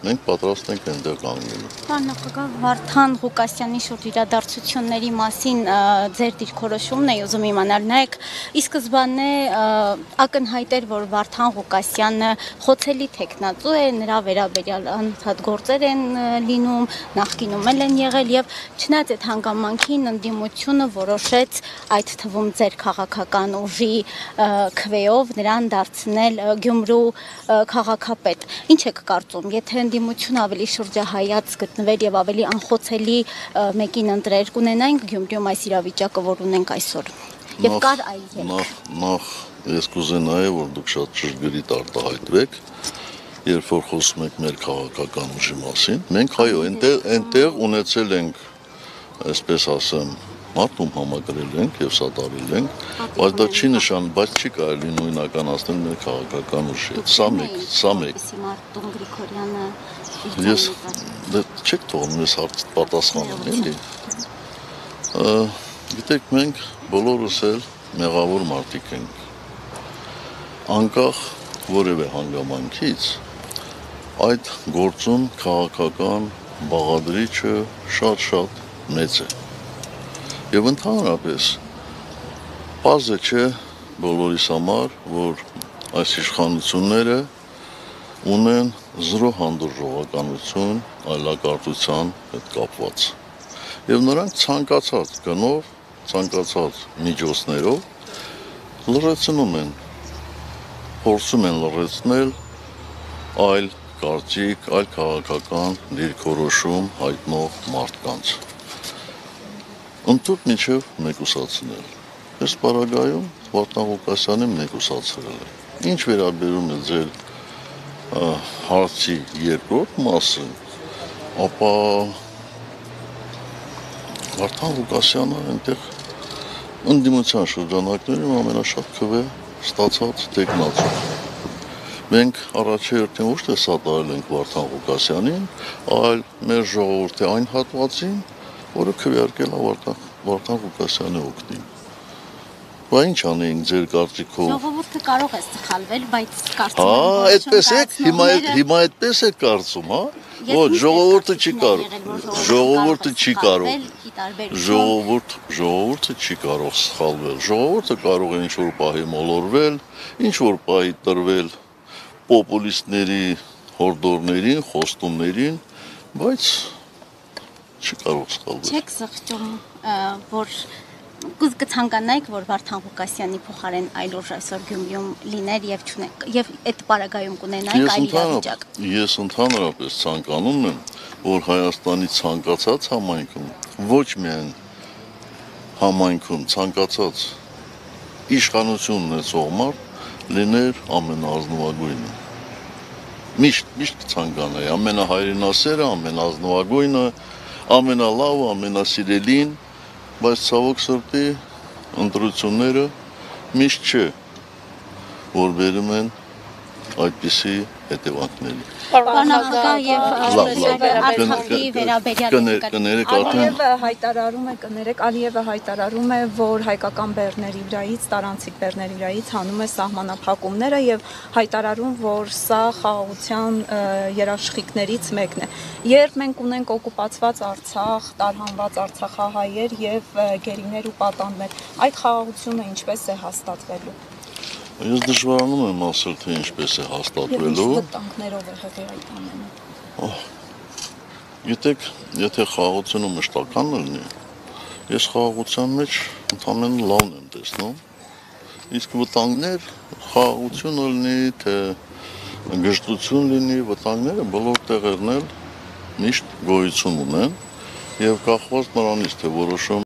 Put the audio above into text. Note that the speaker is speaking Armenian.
մենք պատրաստ ենք այնտեղ կանգնելու։ Պարոն նախագահ, Վարդան Ղուկասյանի շուրջ իրադարձությունների մասին ձեր դիրքորոշումն է ուզում իմանալ։ Նայեք, ի սկզբանե ակնհայտ էր, որ Վարդան Ղուկասյանը խոցելի թեկնածու է, նրա վերաբերյալ անընդհատ գործեր են լինում, նախկինում են եղել եւ չնայած այդ հանգամանքին ընդդիմությունը որոշեց այդ թվում ձեր քաղաքական ուժի քվեով նրան դարձնել Գյումրու քաղաքապետ։ Ինչ եք կարծում, եթե ընդդիմությունը ավելի շրջահայաց գտնվեր եւ ավելի անխոցելի մեկին ընտրեր, կունենայինք Գյումրիում այս իրավիճակը, որ ունենք այսօր։ Եվ կար այլ ելք։ Նախ ես կուզենայի, որ դուք շատ ճշգրիտ արտահայտվեք, երբ որ խոսում եք մեր քաղաքական ուժի մասին։ Մենք այո, այնտեղ ունեցել ենք, այսպես ասեմ, մարդում համակրել ենք եւ սատարել ենք, բայց դա չի նշան, բայց չի կարելի նույնականացնել մեր քաղաքական ուժի հետ։ Սա մեկ։ Մարտուն Գրիգորյանը Ես չեք թողնում ես հարցը պատասխանեմ, էլի։ Գիտեք, մենք բոլորս էլ մեղավոր մարդիկ ենք։ Անկախ որևէ հանգամանքից այդ գործում քաղաքական բաղադրիչը շատ մեծ է։ Եվ ընդհանրապես պարզ է չէ բոլորիս համար, որ այս իշխանությունները ունեն զրո հանդուրժողականություն այլակարգության հետ կապված։ Եվ նրանք ցանկացած գնով, ցանկացած միջոցներով լրացնում են, փորձում են լրացնել այլ կարծիք, այլ քաղաքական դիրքորոշում հայտնող մարդկանց։ Ընդհանուր միջև մեկուսացնել։ Այս պարագայում Վարդան Ղուկասյանը մեկուսացրել է։ Ինչ վերաբերում է ձեր հարցի երկրորդ մասը, ապա Վարդան Ղուկասյանը այնտեղ ընդդիմության շրջանակներում ամենաշատ քվե ստացած տեխնացու։ Մենք առաջերտին ոչ թե սատարել ենք Վարդան Ղուկասյանին, այլ մեր ժողովրդի այն հատվածին, որը քվեարկել է Վարդան Ղուկասյանի օգտին։ Բա ինչ անեինք ձեր կարծիքով։ Ժողովուրդը կարող է սխալվել, բայց կարծում եմ, այդպես եք, հիմա այդպես եք կարծում, հա։ Ոչ, ժողովուրդը չի կարող։ Ժողովուրդը չի կարող։ Ժողովուրդը չի կարող սխալվել։ Ժողովուրդը կարող է ինչ-որ պահի մոլորվել, ինչ-որ պահի տրվել պոպուլիստների հորդորներին, խոստումներին, բայց չի կարող սխալվել։ Չեք զղջում, որ կցանկանայիք, որ Վարդան Ղուկասյանի փոխարեն այլ ուժ այսօր Գյումրիում լիներ եւ այդ պարագայում կունենայիք այլ իրավիճակ։ Ես ընդհանրապես ցանկանում եմ, որ Հայաստանի ցանկացած համայնքում, ոչ միայն համայնքում, ցանկացած իշխանություն ունեցող մարդ լիներ ամենազնվագույնը։ Միշտ կցանկանայի ամենահայրենասերը, ամենազնվագույնը, ամենալավը, ամենասիրելին, բայց ցավոք սրտի ընտրությունները միշտ չէ, որ բերում են այդպիսի հետևանքների։ Պարոն նախագահ եւ Արցախի վերաբերյալ Ալիևը հայտարարում է, որ հայկական բեռների վրայից, տարանցիկ բեռների վրայից հանում է սահմանափակումները եւ հայտարարում, որ սա խաղաղության երաշխիքներից մեկն է։ Երբ մենք ունենք օկուպացված Արցախ, տարհանված արցախահայեր եւ գերիներ ու պատանդներ, այդ խաղաղությունը ինչպես է հաստատվելու։ Ես դժվարանում եմ ասել, թե ինչպես է հաստատվելու։ Ինչ վտանգներով է հղի այդ ամենը։ Գիտեք, եթե խաղաղությունը մշտական լինի, ես խաղաղության մեջ ընդամենը լավն եմ տեսնում։ Իսկ վտանգներ, խաղաղությունը լինի, թե գժտություն լինի, վտանգները բոլոր տեղերն էլ միշտ գոյություն ունեն եւ կախված նրանից, թե որոշում